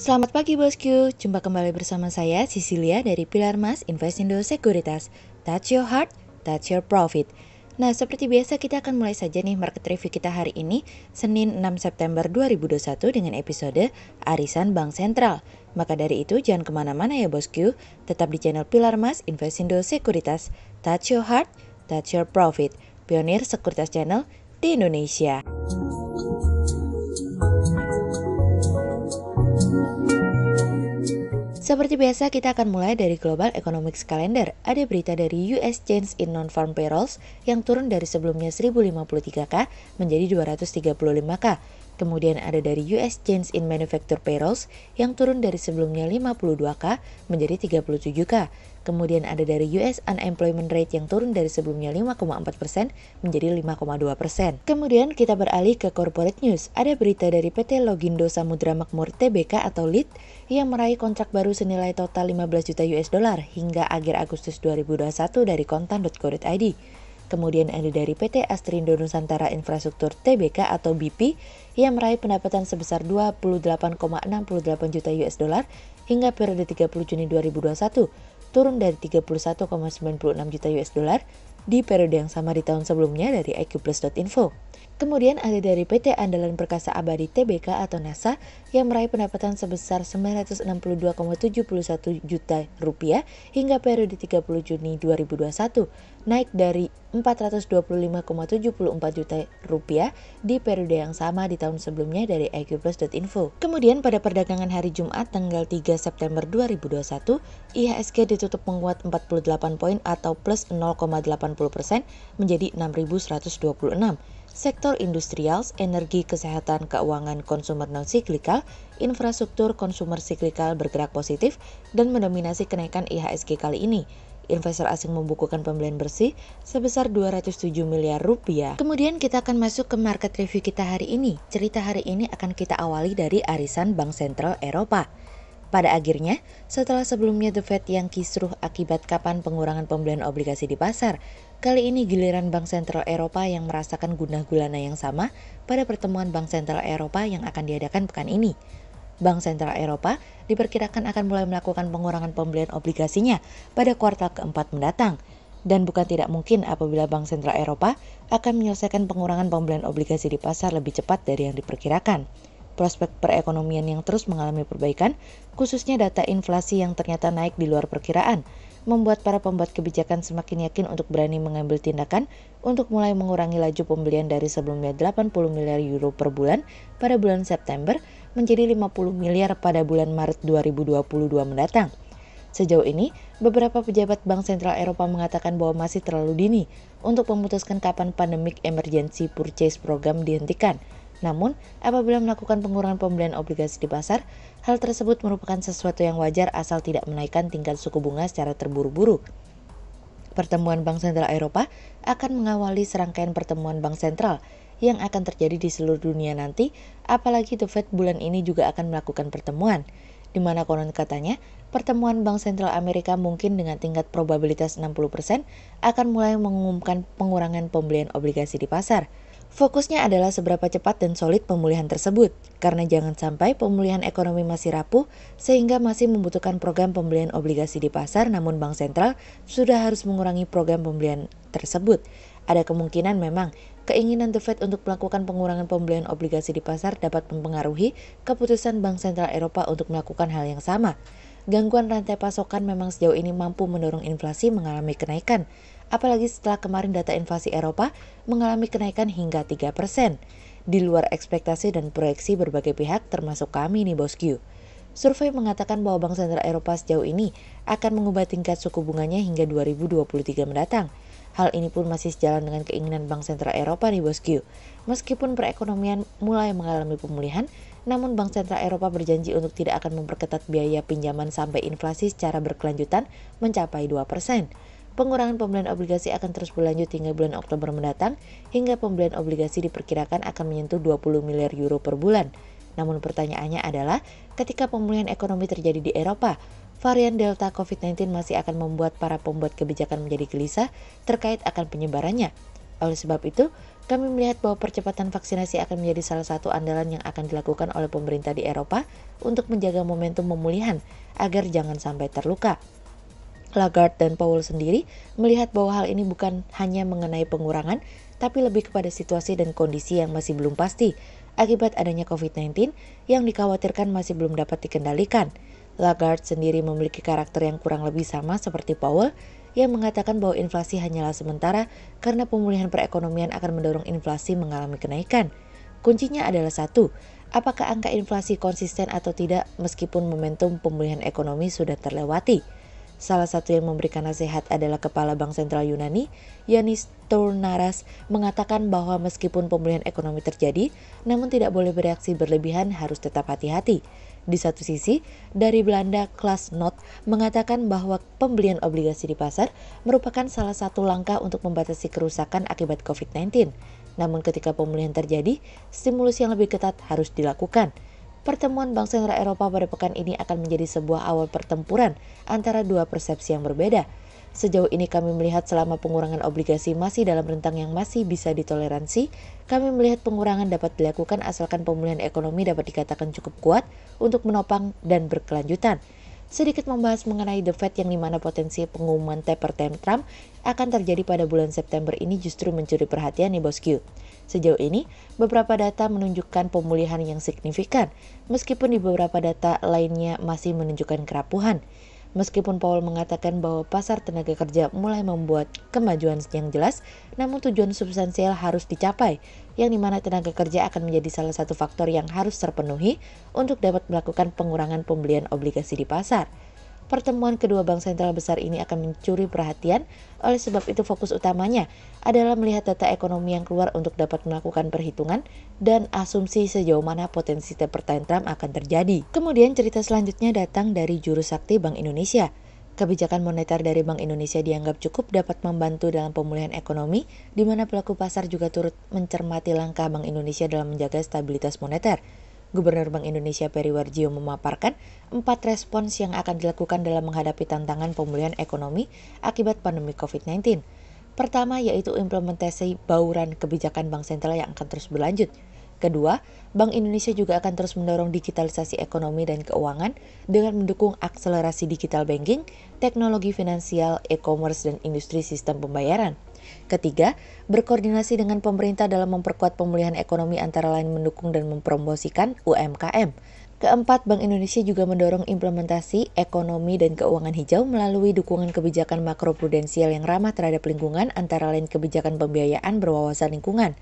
Selamat pagi bosku, jumpa kembali bersama saya Cecilia dari Pilar Mas Investindo Sekuritas. Touch your heart, touch your profit. Nah, seperti biasa kita akan mulai saja nih market review kita hari ini, Senin 6 September 2021 dengan episode Arisan Bank Sentral. Maka dari itu jangan kemana-mana ya bosku, tetap di channel Pilar Mas Investindo Sekuritas. Touch your heart, touch your profit. Pionir Sekuritas Channel di Indonesia. Seperti biasa, kita akan mulai dari Global Economics Calendar. Ada berita dari US Change in Non-Farm Payrolls yang turun dari sebelumnya 1053K menjadi 235K. Kemudian ada dari US Change in Manufacture Payrolls yang turun dari sebelumnya 52K menjadi 37K. Kemudian ada dari US Unemployment Rate yang turun dari sebelumnya 5,4% menjadi 5,2%. Kemudian kita beralih ke Corporate News. Ada berita dari PT Logindo Samudra Makmur Tbk atau LIT yang meraih kontrak baru senilai total 15 juta US dollar hingga akhir Agustus 2021 dari kontan.co.id. Kemudian ada dari PT Astrindo Nusantara Infrastruktur Tbk atau BP yang meraih pendapatan sebesar 28,68 juta US dollar hingga periode 30 Juni 2021, turun dari 31,96 juta US dollar di periode yang sama di tahun sebelumnya dari iqplus.info. Kemudian ada dari PT Andalan Perkasa Abadi Tbk atau NASA yang meraih pendapatan sebesar 962,71 juta rupiah hingga periode 30 Juni 2021, naik dari 425,74 juta rupiah di periode yang sama di tahun sebelumnya dari iqplus.info. Kemudian pada perdagangan hari Jumat tanggal 3 September 2021, IHSG ditutup menguat 48 poin atau plus 0,80% menjadi 6.126. Sektor industrial, energi, kesehatan, keuangan, konsumer non-siklikal, infrastruktur, konsumer siklikal bergerak positif dan mendominasi kenaikan IHSG kali ini. Investor asing membukukan pembelian bersih sebesar 207 miliar rupiah. Kemudian kita akan masuk ke market review kita hari ini. Cerita hari ini akan kita awali dari arisan Bank Sentral Eropa. Pada akhirnya, setelah sebelumnya The Fed yang kisruh akibat kapan pengurangan pembelian obligasi di pasar, kali ini giliran Bank Sentral Eropa yang merasakan gundah gulana yang sama pada pertemuan Bank Sentral Eropa yang akan diadakan pekan ini. Bank Sentral Eropa diperkirakan akan mulai melakukan pengurangan pembelian obligasinya pada kuartal keempat mendatang. Dan bukan tidak mungkin apabila Bank Sentral Eropa akan menyelesaikan pengurangan pembelian obligasi di pasar lebih cepat dari yang diperkirakan. Prospek perekonomian yang terus mengalami perbaikan, khususnya data inflasi yang ternyata naik di luar perkiraan, membuat para pembuat kebijakan semakin yakin untuk berani mengambil tindakan untuk mulai mengurangi laju pembelian dari sebelumnya 80 miliar euro per bulan pada bulan September menjadi 50 miliar pada bulan Maret 2022 mendatang. Sejauh ini, beberapa pejabat Bank Sentral Eropa mengatakan bahwa masih terlalu dini untuk memutuskan kapan Pandemic Emergency Purchase Program dihentikan. Namun, apabila melakukan pengurangan pembelian obligasi di pasar, hal tersebut merupakan sesuatu yang wajar asal tidak menaikkan tingkat suku bunga secara terburu-buru. Pertemuan Bank Sentral Eropa akan mengawali serangkaian pertemuan Bank Sentral yang akan terjadi di seluruh dunia nanti, apalagi The Fed bulan ini juga akan melakukan pertemuan, di mana konon katanya pertemuan Bank Sentral Amerika mungkin dengan tingkat probabilitas 60% akan mulai mengumumkan pengurangan pembelian obligasi di pasar. Fokusnya adalah seberapa cepat dan solid pemulihan tersebut, karena jangan sampai pemulihan ekonomi masih rapuh sehingga masih membutuhkan program pembelian obligasi di pasar, namun Bank Sentral sudah harus mengurangi program pembelian tersebut. Ada kemungkinan memang keinginan The Fed untuk melakukan pengurangan pembelian obligasi di pasar dapat mempengaruhi keputusan Bank Sentral Eropa untuk melakukan hal yang sama. Gangguan rantai pasokan memang sejauh ini mampu mendorong inflasi mengalami kenaikan, apalagi setelah kemarin data inflasi Eropa mengalami kenaikan hingga 3%, di luar ekspektasi dan proyeksi berbagai pihak termasuk kami nih bosku. Survei mengatakan bahwa Bank Sentral Eropa sejauh ini akan mengubah tingkat suku bunganya hingga 2023 mendatang. Hal ini pun masih sejalan dengan keinginan Bank Sentral Eropa nih bosku. Meskipun perekonomian mulai mengalami pemulihan, namun Bank Sentral Eropa berjanji untuk tidak akan memperketat biaya pinjaman sampai inflasi secara berkelanjutan mencapai 2%. Pengurangan pembelian obligasi akan terus berlanjut hingga bulan Oktober mendatang, hingga pembelian obligasi diperkirakan akan menyentuh 20 miliar euro per bulan. Namun pertanyaannya adalah, ketika pemulihan ekonomi terjadi di Eropa, varian Delta COVID-19 masih akan membuat para pembuat kebijakan menjadi gelisah terkait akan penyebarannya. Oleh sebab itu, kami melihat bahwa percepatan vaksinasi akan menjadi salah satu andalan yang akan dilakukan oleh pemerintah di Eropa untuk menjaga momentum pemulihan agar jangan sampai terluka. Lagarde dan Powell sendiri melihat bahwa hal ini bukan hanya mengenai pengurangan, tapi lebih kepada situasi dan kondisi yang masih belum pasti akibat adanya COVID-19 yang dikhawatirkan masih belum dapat dikendalikan. Lagarde sendiri memiliki karakter yang kurang lebih sama seperti Powell, yang mengatakan bahwa inflasi hanyalah sementara karena pemulihan perekonomian akan mendorong inflasi mengalami kenaikan. Kuncinya adalah satu, apakah angka inflasi konsisten atau tidak meskipun momentum pemulihan ekonomi sudah terlewati. Salah satu yang memberikan nasihat adalah Kepala Bank Sentral Yunani, Yanis Tournaras, mengatakan bahwa meskipun pemulihan ekonomi terjadi, namun tidak boleh bereaksi berlebihan, harus tetap hati-hati. Di satu sisi, dari Belanda, Klaas Knot mengatakan bahwa pembelian obligasi di pasar merupakan salah satu langkah untuk membatasi kerusakan akibat COVID-19. Namun ketika pemulihan terjadi, stimulus yang lebih ketat harus dilakukan. Pertemuan Bank Sentral Eropa pada pekan ini akan menjadi sebuah awal pertempuran antara dua persepsi yang berbeda. Sejauh ini kami melihat selama pengurangan obligasi masih dalam rentang yang masih bisa ditoleransi, kami melihat pengurangan dapat dilakukan asalkan pemulihan ekonomi dapat dikatakan cukup kuat untuk menopang dan berkelanjutan. Sedikit membahas mengenai The Fed yang dimana potensi pengumuman taper tantrum akan terjadi pada bulan September ini justru mencuri perhatian nih bosku. Sejauh ini, beberapa data menunjukkan pemulihan yang signifikan, meskipun di beberapa data lainnya masih menunjukkan kerapuhan. Meskipun Powell mengatakan bahwa pasar tenaga kerja mulai membuat kemajuan yang jelas, namun tujuan substansial harus dicapai, yang dimana tenaga kerja akan menjadi salah satu faktor yang harus terpenuhi untuk dapat melakukan pengurangan pembelian obligasi di pasar. Pertemuan kedua bank sentral besar ini akan mencuri perhatian, oleh sebab itu fokus utamanya adalah melihat data ekonomi yang keluar untuk dapat melakukan perhitungan dan asumsi sejauh mana potensi taper tantrum akan terjadi. Kemudian cerita selanjutnya datang dari Juru Sakti Bank Indonesia. Kebijakan moneter dari Bank Indonesia dianggap cukup dapat membantu dalam pemulihan ekonomi, di mana pelaku pasar juga turut mencermati langkah Bank Indonesia dalam menjaga stabilitas moneter. Gubernur Bank Indonesia Peri Warjio memaparkan 4 respons yang akan dilakukan dalam menghadapi tantangan pemulihan ekonomi akibat pandemi COVID-19. Pertama yaitu implementasi bauran kebijakan Bank Sentral yang akan terus berlanjut. Kedua, Bank Indonesia juga akan terus mendorong digitalisasi ekonomi dan keuangan dengan mendukung akselerasi digital banking, teknologi finansial, e-commerce, dan industri sistem pembayaran. Ketiga, berkoordinasi dengan pemerintah dalam memperkuat pemulihan ekonomi antara lain mendukung dan mempromosikan UMKM. Keempat, Bank Indonesia juga mendorong implementasi ekonomi dan keuangan hijau melalui dukungan kebijakan makroprudensial yang ramah terhadap lingkungan antara lain kebijakan pembiayaan berwawasan lingkungan.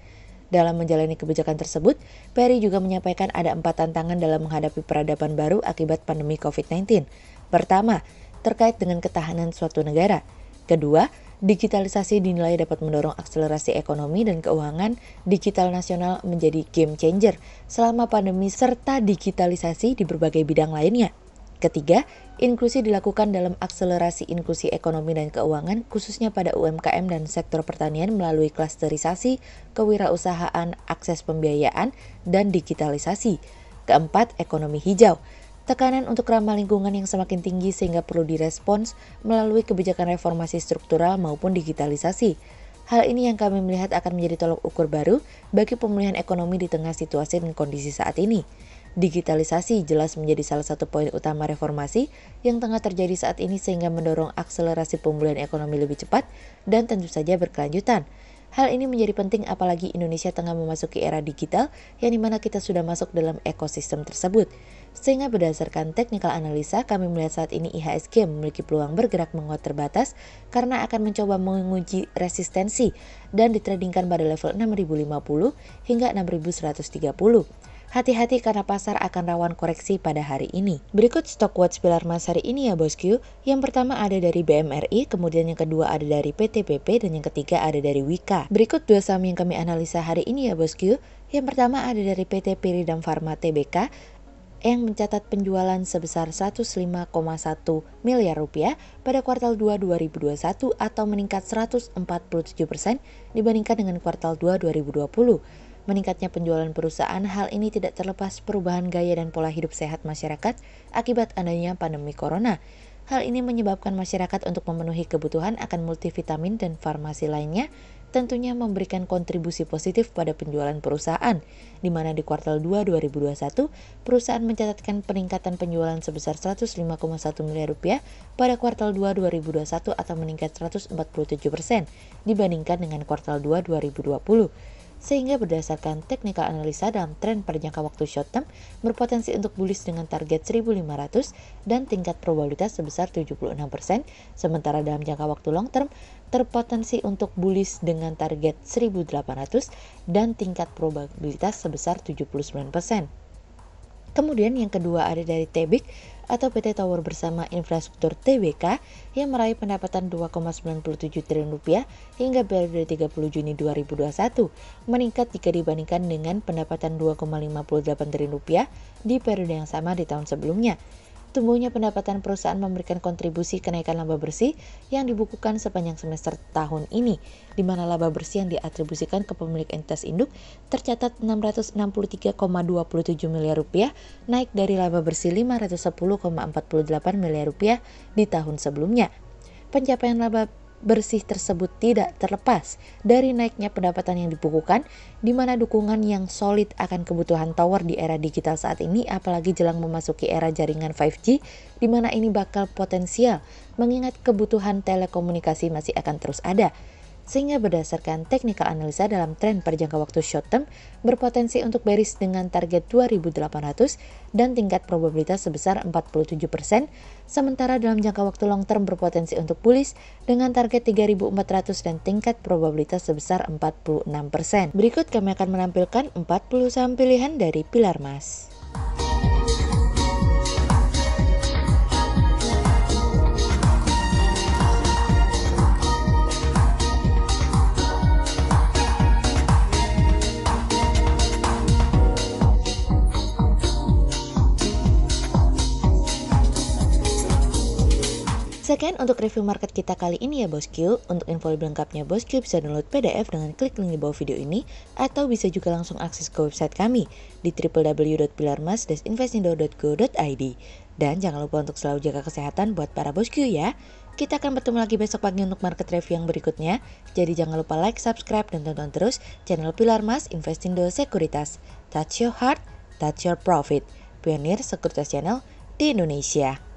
Dalam menjalani kebijakan tersebut, Peri juga menyampaikan ada 4 tantangan dalam menghadapi peradaban baru akibat pandemi COVID-19. Pertama, terkait dengan ketahanan suatu negara. Kedua, digitalisasi dinilai dapat mendorong akselerasi ekonomi dan keuangan digital nasional menjadi game changer selama pandemi serta digitalisasi di berbagai bidang lainnya. Ketiga, inklusi dilakukan dalam akselerasi inklusi ekonomi dan keuangan khususnya pada UMKM dan sektor pertanian melalui klasterisasi, kewirausahaan, akses pembiayaan, dan digitalisasi. Keempat, ekonomi hijau. Tekanan untuk ramah lingkungan yang semakin tinggi sehingga perlu direspons melalui kebijakan reformasi struktural maupun digitalisasi. Hal ini yang kami melihat akan menjadi tolok ukur baru bagi pemulihan ekonomi di tengah situasi dan kondisi saat ini. Digitalisasi jelas menjadi salah satu poin utama reformasi yang tengah terjadi saat ini sehingga mendorong akselerasi pemulihan ekonomi lebih cepat dan tentu saja berkelanjutan. Hal ini menjadi penting apalagi Indonesia tengah memasuki era digital yang dimana kita sudah masuk dalam ekosistem tersebut. Sehingga berdasarkan technical analisa, kami melihat saat ini IHSG memiliki peluang bergerak menguat terbatas karena akan mencoba menguji resistensi dan ditradingkan pada level 6050 hingga 6130. Hati-hati karena pasar akan rawan koreksi pada hari ini. Berikut stock watch pilar emas hari ini ya bosku. Yang pertama ada dari BMRI, kemudian yang kedua ada dari PTPP, dan yang ketiga ada dari Wika. Berikut 2 saham yang kami analisa hari ini ya bosku. Yang pertama ada dari PT Piridam Pharma Tbk yang mencatat penjualan sebesar 105,1 miliar rupiah pada kuartal 2 2021 atau meningkat 147% dibandingkan dengan kuartal 2 2020. Meningkatnya penjualan perusahaan, hal ini tidak terlepas perubahan gaya dan pola hidup sehat masyarakat akibat adanya pandemi corona. Hal ini menyebabkan masyarakat untuk memenuhi kebutuhan akan multivitamin dan farmasi lainnya tentunya memberikan kontribusi positif pada penjualan perusahaan, di mana di kuartal 2 2021, perusahaan mencatatkan peningkatan penjualan sebesar 105,1 miliar rupiah pada kuartal 2 2021 atau meningkat 147% dibandingkan dengan kuartal 2 2020. Sehingga berdasarkan technical analisa dalam tren pada jangka waktu short term berpotensi untuk bullish dengan target 1.500 dan tingkat probabilitas sebesar 76%, sementara dalam jangka waktu long term terpotensi untuk bullish dengan target 1.800 dan tingkat probabilitas sebesar 79%. Kemudian yang kedua ada dari Tebik atau PT Tower Bersama Infrastruktur TBK yang meraih pendapatan 2,97 triliun rupiah hingga periode 30 Juni 2021, meningkat jika dibandingkan dengan pendapatan 2,58 triliun rupiah di periode yang sama di tahun sebelumnya. Tumbuhnya pendapatan perusahaan memberikan kontribusi kenaikan laba bersih yang dibukukan sepanjang semester tahun ini, di mana laba bersih yang diatribusikan ke pemilik entitas induk tercatat 663,27 miliar rupiah, naik dari laba bersih 510,48 miliar rupiah di tahun sebelumnya. Pencapaian laba bersih tersebut tidak terlepas dari naiknya pendapatan yang dibukukan, di mana dukungan yang solid akan kebutuhan tower di era digital saat ini, apalagi jelang memasuki era jaringan 5G, di mana ini bakal potensial mengingat kebutuhan telekomunikasi masih akan terus ada. Sehingga berdasarkan technical analisa dalam tren pada jangka waktu short term berpotensi untuk bearish dengan target 2.800 dan tingkat probabilitas sebesar 47%, sementara dalam jangka waktu long term berpotensi untuk bullish dengan target 3.400 dan tingkat probabilitas sebesar 46%. Berikut kami akan menampilkan 40 saham pilihan dari Pilar Mas. Sekian untuk review market kita kali ini ya bosku. Untuk info lebih lengkapnya bosku bisa download PDF dengan klik link di bawah video ini, atau bisa juga langsung akses ke website kami di www.pilarmas-investindo.go.id. Dan jangan lupa untuk selalu jaga kesehatan buat para bosku ya. Kita akan bertemu lagi besok pagi untuk market review yang berikutnya. Jadi jangan lupa like, subscribe, dan tonton terus channel Pilar Mas Investindo Sekuritas. Touch your heart, touch your profit. Pionir Sekuritas Channel di Indonesia.